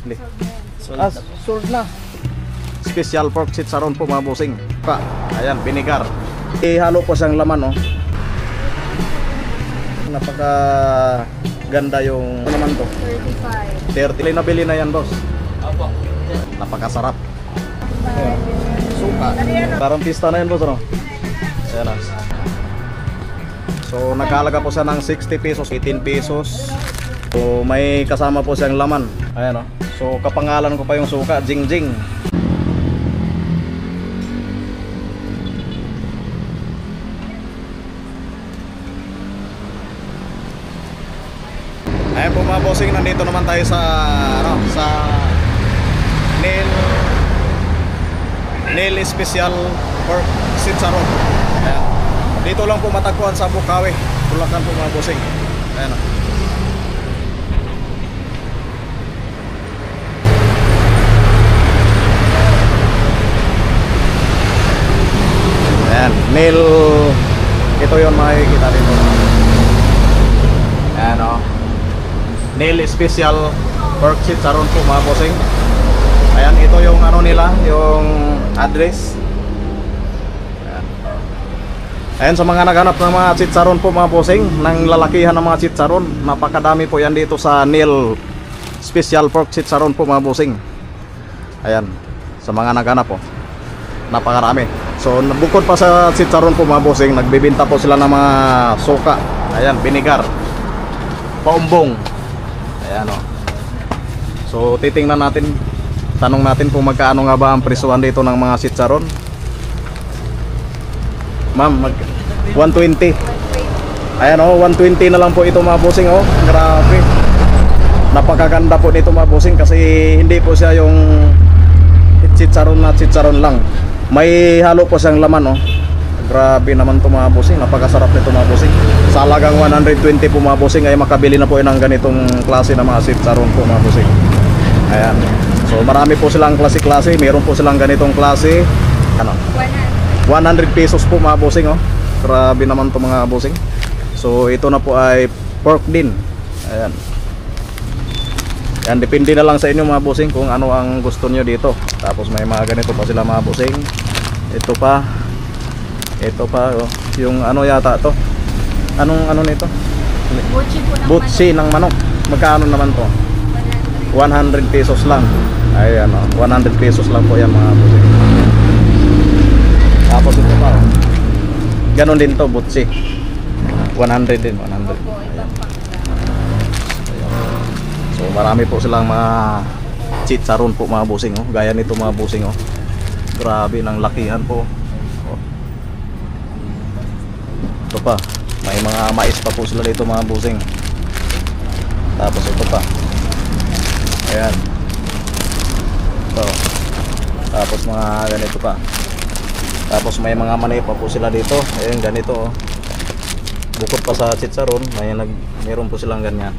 Hindi. Sold Ah, na po. sold na. Special pork chicharon po mga bossing. Pa, ayan, vinegar. Ihalo po siyang laman, oh. Napaka ganda yung ano naman to. 35. 30. Nabili na yan, boss. Opo. Napakasarap. Ayan. Suka. Parang pista na yan, boss, ano? Ayan, ah. So, nagkalaga po siya ng 60 pesos, 18 pesos. So, may kasama po siyang laman. Ayan, oh. So, kapangalan ko pa yung suka, Jingjing. Ayan po mga bossing, nandito naman tayo sa ano, sa Neil Special Pork Chicharon. Ayan. Dito lang po matagpuan sa Bukawi, Bulacan po mga bossing. Ayan, oh. Ayan, Neil, ito yung makikita dito. Ayan, oh. Neil Special Pork Chicharon po mga bossing. Ayan, ito yung ano nila, yung address. Ayan. Ayan, sa mga naghanap ng mga chicharon po mga bossing, ng lalakihan ng mga chicharon, napakadami po yan dito sa Neil Special Pork Chicharon po mga bossing. Ayan, sa mga naghanap po, napakarami. So bukod pa sa chicharon po mga bossing, nagbibenta po sila ng mga suka. Ayan, vinegar, paumbong. Ayan, oh. So titingnan natin, tanong natin kung magkaano nga ba ang presyuhan dito ng mga chicharon. Ma'am, 120. Ayan, oh, 120 na lang po ito mga bossing, oh. Grabe. Napakaganda po nito mga bossing kasi hindi po siya yung chicharon na chicharon lang. May halo po siyang laman, oh. Grabe naman to mga bossing, napakasarap nito mga bossing. Sa halagang 120 po mga bossing ay makabili na po ng ganitong klase ng mga chicharon po mga bossing. Ayan. So marami po silang klase-klase, meron po silang ganitong klase. Ano? 100 pesos po mga bossing, oh. Grabe naman to mga bossing. So ito na po ay pork din. Ayan. Yan, depende na lang sa inyo mga bossing kung ano ang gusto nyo dito. Tapos may mga ganito pa sila mga bossing. Ito pa, oh. Yung ano yata to, anong ano nito? Butsi po ng Butsi ng manok. Magkano naman to? 100 pesos lang. Ayan, oh. 100 pesos lang po yan mga bossing. Tapos ito pa, oh. Ganon din to, butsi. 100 din, 100. Ayan. So marami po silang mga chicharon po mga bossing, oh. Gaya nito mga bossing, oh. Grabe ng lakihan po, oh. Ito pa, may mga mais pa po sila dito mga bossing. Tapos ito pa, ayan, ito. Tapos mga ganito pa. Tapos may mga mani pa po sila dito. Ayan, ganito, oh. Bukod pa sa chicharon, meron po silang ganyan.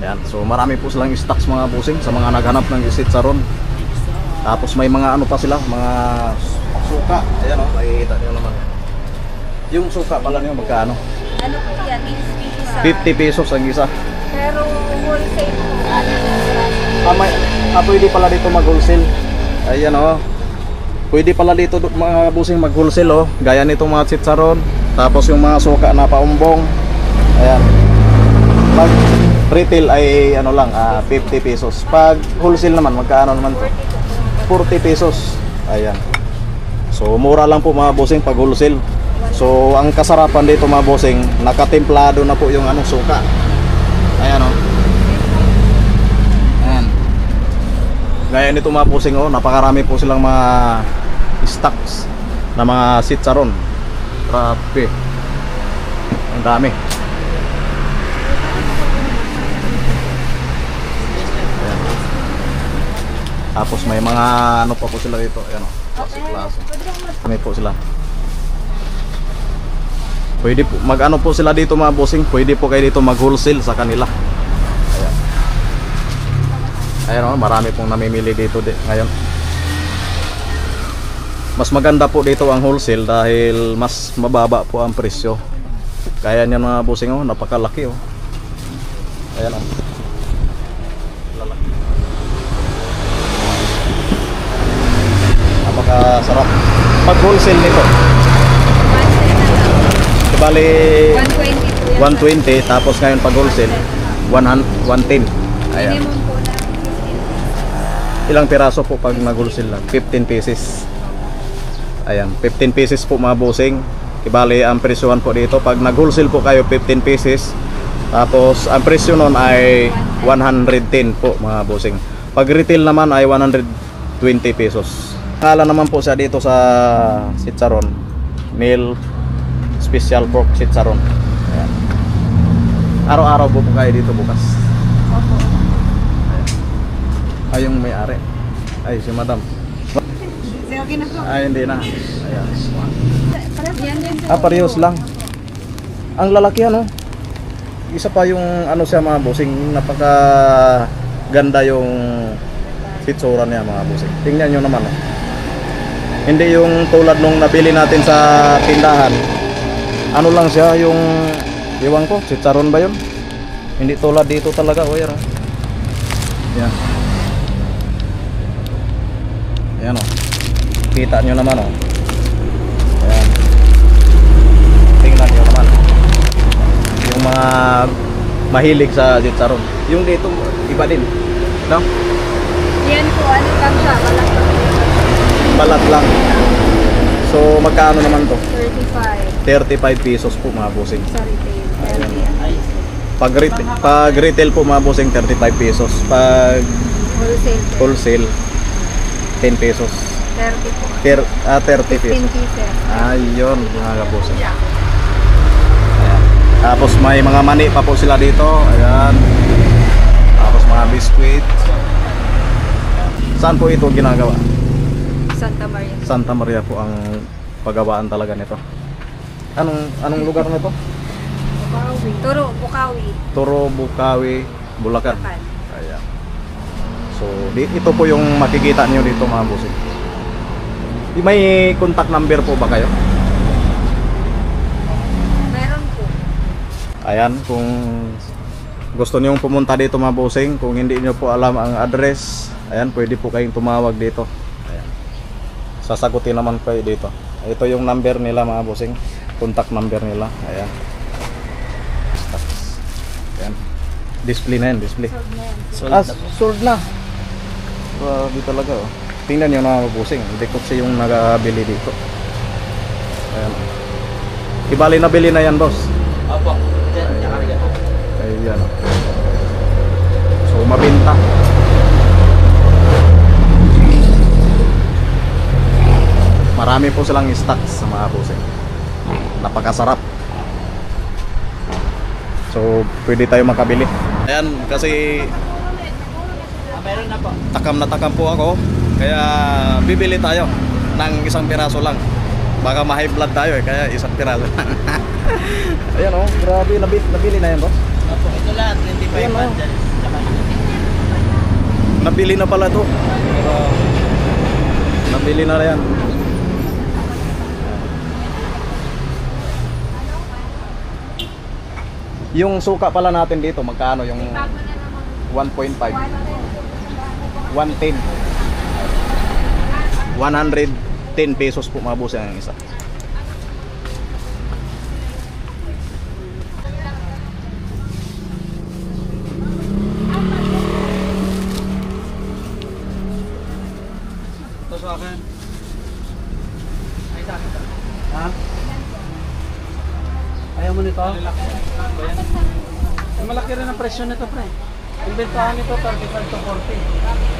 Ayan, so marami po silang stocks mga bossing sa mga naghanap ng chicharon. Tapos may mga ano pa sila, mga suka. Ayan, oh, makikita niyo naman. Yung suka pala niyo magkano? Ano po yan? 50 pesos ang isa. Pero wholesale po. Pwede pala dito mag-wholesale. Ayan, oh. Pwede pala dito mga bossing mag-wholesale, oh. Gaya nito mga chicharon. Tapos yung mga suka na paumbong. Ayan. Pag retail ay ano lang, 50 pesos. Pag wholesale naman, magkano naman to? 40 pesos. Ayan. So mura lang po mga bossing pag wholesale. So ang kasarapan dito mga bossing, nakatemplado na po yung anong suka. Ayan, oh. Ayan. Gaya nito mga bossing, oh, napakarami po silang mga stocks na mga chicharon. Grabe. Ang dami. Ayan. Tapos may mga ano pa po sila dito. Ayan, oh. Klase-klase. May po sila. Pwede po, mag-ano po sila dito mga bossing, pwede po kayo dito mag-wholesale sa kanila. Ayan. Ayan, oh, marami pong namimili dito ngayon. Mas maganda po dito ang wholesale dahil mas mababa po ang presyo. Kaya niyan mga bossing, oh, napakalaki, oh. Ayan, oh. Lalaki. napakasarap. Pag wholesale nito, Wholesale na lang. bali 120 po yan. 120, tapos ngayon pag wholesale 110. Ayan. Minimum po na 15. Ilang piraso po pag nag-wholesale lang? 15 pieces. Ayan, 15 pieces po mga bossing. Ibali ang presyohan po dito. Pag nag-wholesale po kayo 15 pieces. Tapos ang presyo nun ay 110 po mga bossing. Pag retail naman ay 120 pesos. Ngalan naman po siya dito sa Chicharon. Meal Special Pork Chicharon. Ayan. Araw-araw po kayo dito bukas. Opo. Ay, yung may-ari. Ay, si madam. Okay na po. Ay, hindi na. Ayan. Yan din po. Parehas lang. Ang lalaki ano. Isa pa yung ano siya mga bossing, napaka ganda yung hitsura niya mga bossing. Tingnan nyo naman oh. Hindi yung tulad nung nabili natin sa tindahan. Ano lang siya yung iwan ko, chicharon ba yun? Hindi tulad dito talaga oh, yan oh. Yan. Ayan oh. Kita nyo naman oh. Ayan. Tingnan nyo naman. Yung mga mahilig sa chicharon. Yung dito iba din. No? Yan po, ano lang siya, balat lang. Balat lang. So magkano naman to? 35 35 pesos po mga bossing. sa retail. Pag retail po mga bossing 35 pesos. Pag Wholesale po. wholesale 10 pesos. 30 po. 30 15 pesos. pieces. Ayun mga kabossing. Ayan. Tapos may mga mani pa po sila dito. Ayan. Tapos mga biscuit. Saan po ito ginagawa? Santa Maria. Santa Maria po ang paggawaan talaga nito. Anong lugar na ito? Bukawi. Turo, Bukawi. Turo, Bukawi, Bulacan. Bulacan. Ayan. So, ito po yung makikita niyo dito mga bossing. May contact number po ba kayo? Meron po. Ayan, kung gusto niyo pumunta dito mga bossing, kung hindi niyo po alam ang address, ayan, pwede po kayong tumawag dito. Ayan. Sasagutin naman kayo dito. Ito yung number nila mga bossing, contact number nila. Ayan. Ayan. Display na yan, display. Sold na yan. Sold na. Grabe talaga oh. Tingnan nyo na mga bossing, hindi ko siya yung nagabili dito. Ayan. Ibali na bili na yan boss. Opo. Ayan. So mabenta. Marami po silang stocks sa mga bossing. Napakasarap. So pwede tayo makabili. Ayan kasi Meron na po. takam po ako. Kaya bibili tayo ng isang piraso lang. Baka ma-high blood tayo eh, kaya isang piraso. Ayan oh, grabe, nabili na yan boss. Opo. Ito lahat, 25 Ayan, oh. bundles. Nabili na pala to. Nabili na yan. Yung suka pala natin dito, magkano yung 1.5? 110. 110 pesos po mga boss ang isa. Ito sa akin. Ay, sa akin. Ha? Ayaw mo nito? Malaki rin ang presyo nito, pre. Yung bentahan nito, 35 to 40.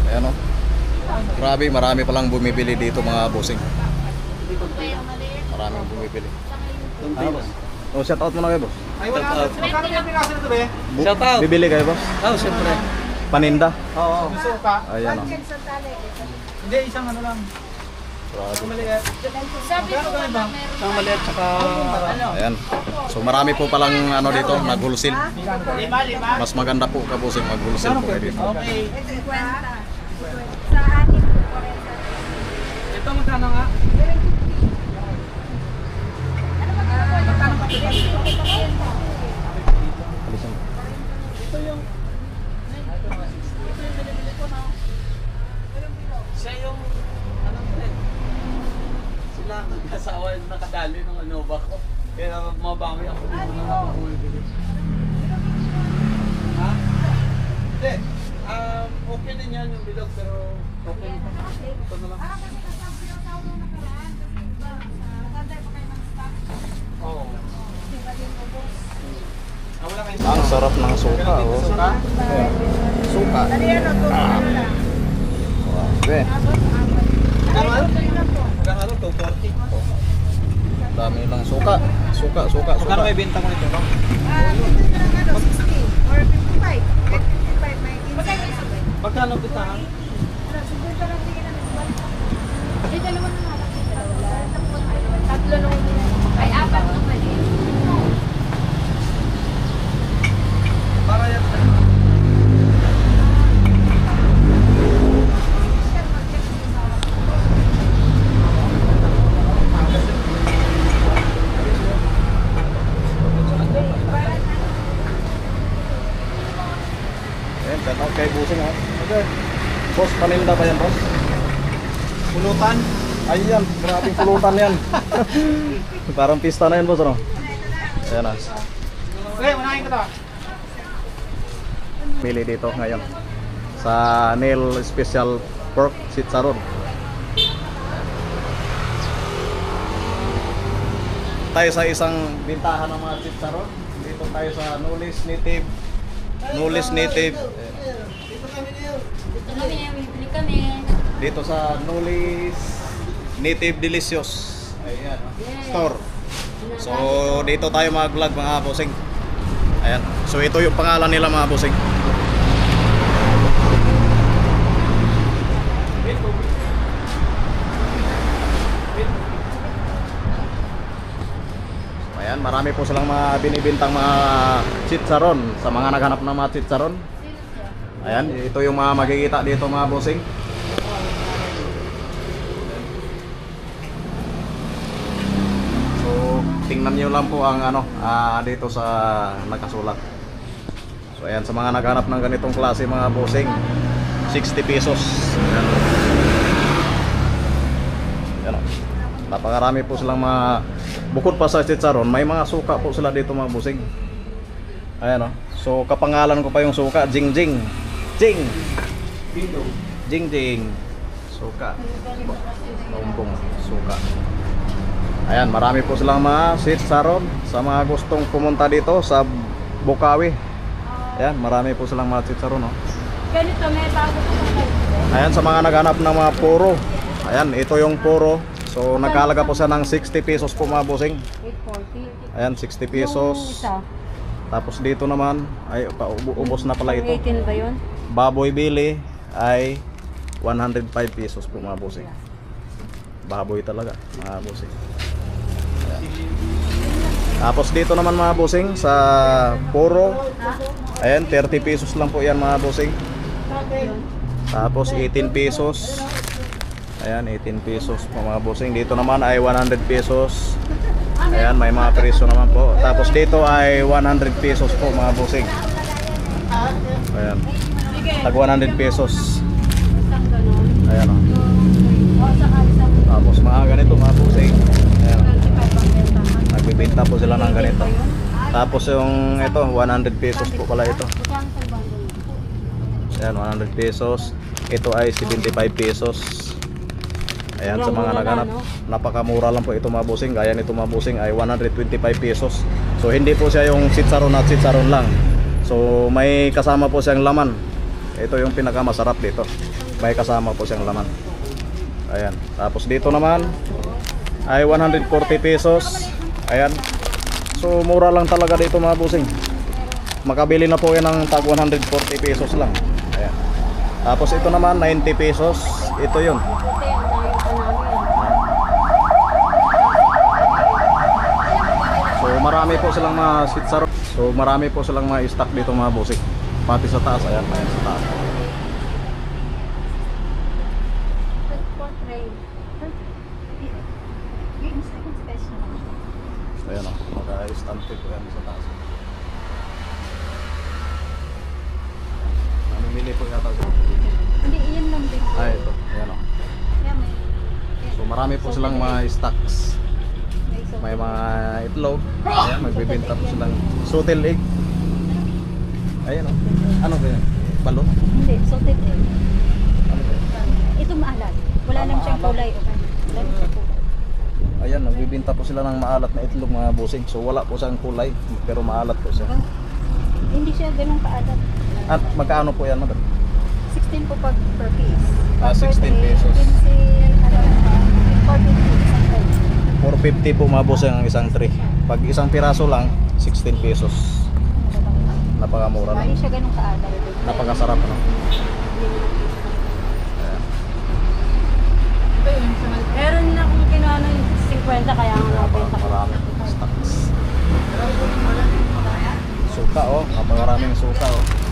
Ayan o. Grabe, marami palang bumibili dito mga bossing. Maraming bumibili. Oh, shout out mo na kayo boss. Ay, wala na. Magkano yung pinaso nito, be? Shout out. Bibili kayo boss? Oh, siyempre. Paninda. Oo. Gusto ka? Ayan o. Hindi, isang ano lang. Isang maliit. Sabi ko ba na meron Isang maliit, tsaka ano? Ayan. So marami po palang ano dito, nag-wholesale. Lima. Mas maganda po ka bossing mag-wholesale po kayo dito. Okay. 50. Sa anin po, 40. Ito magkano nga? Magkano pa ito? asawa yung nakadali ng Nova ko. Kaya mabawi ako dito na nakahuli dito. Ha? Hindi. Okay din yan yung bilog pero okay. Ito na lang. Oo. Wala kayong Ang sarap ng suka, oh. suka? Ayan. Suka. Okay. Magkano? 240. Dami lang suka. Suka. Magkano kayo benta mo nito? Magkano bitahan? Tatlo nung ay apat nung mali. Para yan. Ayan, shout out kay Busing, ha. Okay. Boss, paninda ba yan, boss? Pulutan. Ayan, grabing pulutan yan. Parang pista na yan, boss, ano? Ayan, ha. Okay, unahin ko to. Pili dito ngayon sa Neil Special Pork Chicharon. Tayo sa isang bintahan ng mga chicharon. Dito tayo sa Nulis Native. Nulis Native. Dito kami niyo. Dito kami, bibili kami. Dito sa Nulis Native Delicious. Ayan, store. So dito tayo mag-vlog mga bossing. Ayan. So ito yung pangalan nila mga bossing. Ayan, marami po silang mga binibintang mga chicharon sa mga naghanap ng mga chicharon. Ayan, ito yung mga makikita dito mga bossing. So, tingnan niyo lang po ang ano dito sa nakasulat. So, ayan, sa mga naghanap ng ganitong klase mga bossing, 60 pesos. Ayan. Ayan, napakarami po silang mga. Bukod pa sa chicharon, may mga suka po sila dito mga busing. Ayan, o. So kapangalan ko pa yung suka, Jingjing. Jing. Jingjing. Suka. Lombong suka. Ayan, marami po silang mga chicharon sa mga gustong pumunta dito sa Bukawi. Ayan, marami po silang mga chicharon, o. Ganito, may bago po kami. Ayan, sa mga naghanap ng mga puro. Ayan, ito yung puro. So nagkahalaga po siya ng 60 pesos po mga bossing. 840. Ayan, 60 pesos. Yung isa, Tapos dito naman ay ubos na pala ito. 18 ba yun? Baboy bili ay 105 pesos po mga bossing. Baboy talaga mga bossing. Ayan. Tapos dito naman mga bossing sa puro. Ayan, 30 pesos lang po yan mga bossing. Tapos 18 pesos. Ayan, 18 pesos po mga bossing. Dito naman ay 100 pesos. Ayan, may mga presyo naman po. Tapos dito ay 100 pesos po mga bossing. Ayan, tag 100 pesos. Isang ganun. Ayan, o. O, saka isang Tapos mga ganito mga bossing. Ayan, o. 25 ang benta. Nagbibenta po sila ng ganito. Tapos yung ito, 100 pesos po pala ito. Magkano sa bundle? Ayan, 100 pesos. Ito ay 75 pesos. Ayan, sa mga naghanap, napakamura lang po ito mga bossing. Gaya nito mga bossing ay 125 pesos. So hindi po siya yung chicharon at chicharon lang. So may kasama po siyang laman. Ito yung pinakamasarap dito. May kasama po siyang laman. Ayan. Tapos dito naman ay 140 pesos. Ayan. So mura lang talaga dito mga bossing. Makabili na po yan ng tag 140 pesos lang. Ayan. Tapos ito naman 90 pesos. Ito yun. So marami po silang mga chicharon. So marami po silang mga stock dito mga bossing. Pati sa taas, ayan, ayan sa taas. Ayan, o, maka-stand po yan sa taas. Namimili po yata siya. Hindi, iyan lang din. Ah, ito, ayan, o. Kaya may... So So marami po silang mga stocks. May mga itlog. Ayan, magbibenta po silang sutil egg. Ayan o. Ano ba yan? Balon? Hindi, salted egg. Ano ba yan? Ito maalat. Wala lang siyang kulay. Wala lang siyang kulay. Ayan, nagbibenta po sila ng maalat na itlog mga bossing. So wala po siyang kulay, pero maalat po siya. Hindi siya ganun kaalat. At magkano po yan, madam? 16 po per piece. Ah, 16 Per pesos. 450 po mga bossing ang isang tray. Pag isang piraso lang, 16 pesos. Napakamura Hindi lang. siya ganun kaalat. Napakasarap no? Meron na akong kinuha ng 50 kaya nga nabenta ko. Marami stocks. Suka oh, napakaraming suka oh.